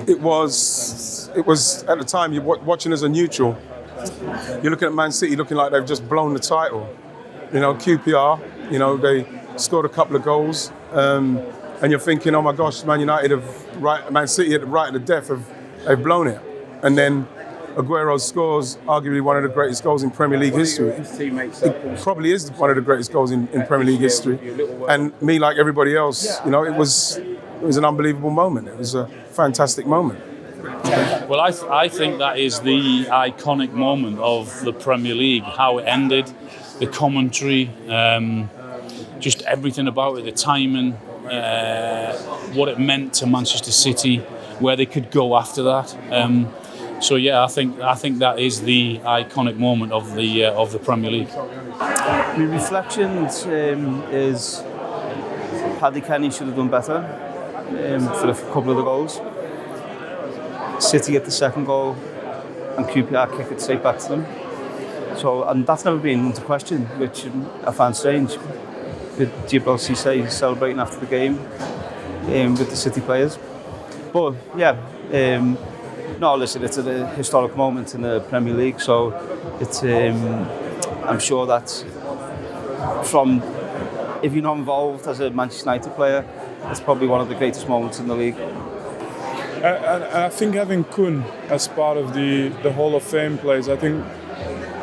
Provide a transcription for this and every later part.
It was at the time, you're watching as a neutral. You're looking at Man City looking like they've just blown the title. You know, QPR, you know, they scored a couple of goals. And you're thinking, oh my gosh, Man City right at the death, they've blown it. And then Aguero scores arguably one of the greatest goals in Premier League history. It probably is one of the greatest goals in Premier League history. And me, like everybody else, you know, it was an unbelievable moment. It was a fantastic moment. Well, I think that is the iconic moment of the Premier League, how it ended, the commentary, just everything about it, the timing, what it meant to Manchester City, where they could go after that. So yeah, I think that is the iconic moment of the Premier League. My reflections is Paddy Kenny should have done better for a couple of the goals. City get the second goal and QPR kick it straight back to them. So, and that's never been into question, which I find strange. With Djibril Cissé celebrating after the game with the City players. But yeah, no, listen, it's a historic moment in the Premier League, so it's I'm sure that if you're not involved as a Manchester United player, it's probably one of the greatest moments in the league. And I think having Kun as part of the Hall of Fame players, I think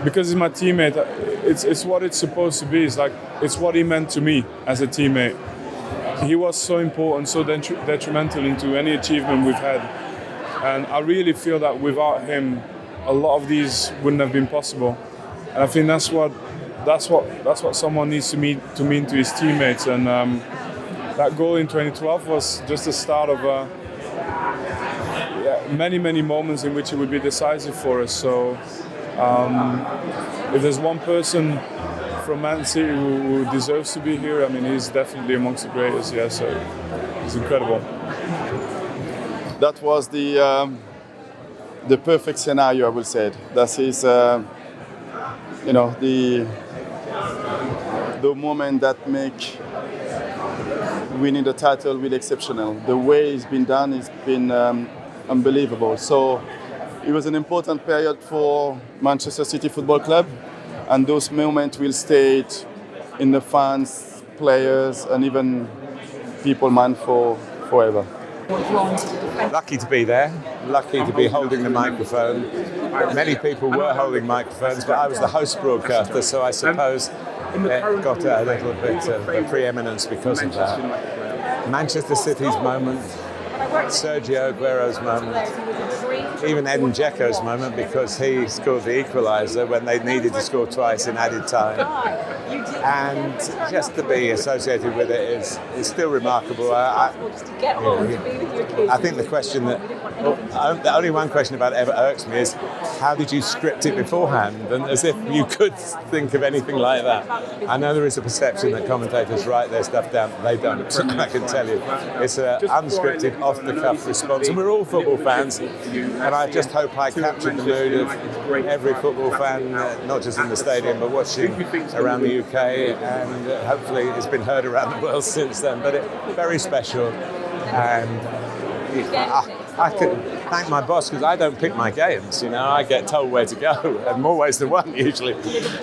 because he's my teammate, it's what it's supposed to be. It's like it's what he meant to me as a teammate. He was so important, so detrimental into any achievement we've had, and I really feel that without him, a lot of these wouldn't have been possible. And I think that's what someone needs to mean to his teammates. And that goal in 2012 was just the start of many moments in which it would be decisive for us. So if there's one person from Man City who deserves to be here, I mean, he's definitely amongst the greatest. Yeah, so it's incredible. That was the perfect scenario, I would say. That is, the moment that make winning the title really exceptional. The way it's been done has been unbelievable. So it was an important period for Manchester City Football Club, and those moments will stay in the fans, players, and even people, man, for forever. Lucky to be there, lucky to be holding the microphone. Many people were holding microphones, but I was the host broadcaster, so I suppose it got a little bit of preeminence because of that. Manchester City's moment, Sergio Aguero's moment, even Edin Dzeko's moment, because he scored the equaliser when they needed to score twice in added time. And just to be associated with it is still remarkable. I think the question the only one question about it ever irks me is, how did you script it beforehand? And as if you could think of anything like that. I know there is a perception that commentators write their stuff down. They don't. I can tell you. It's an unscripted, off-the-cuff response. And we're all football fans. And I just hope I captured the mood of every football fan, not just in the stadium, but watching around the UK. And hopefully it's been heard around the world since then. But it's very special. And I can thank my boss, because I don't pick my games, you know, I get told where to go, and more ways than one usually.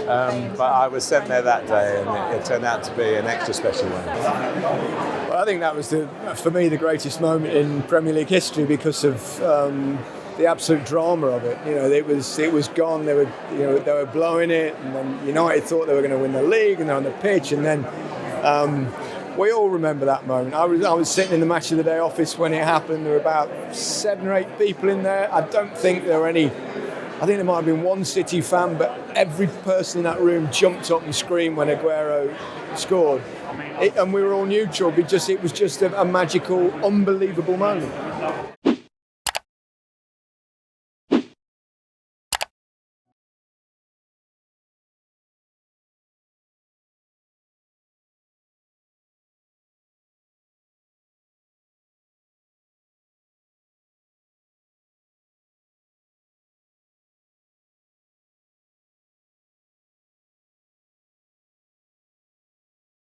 But I was sent there that day, and it turned out to be an extra special one. Well, I think that was, for me, the greatest moment in Premier League history because of the absolute drama of it. You know, it was gone. They were blowing it, and then United thought they were going to win the league, and they're on the pitch, and then. We all remember that moment. I was sitting in the Match of the Day office when it happened. There were about 7 or 8 people in there. I don't think there were any. I think there might have been one City fan, but every person in that room jumped up and screamed when Aguero scored. And we were all neutral because it was just a magical, unbelievable moment.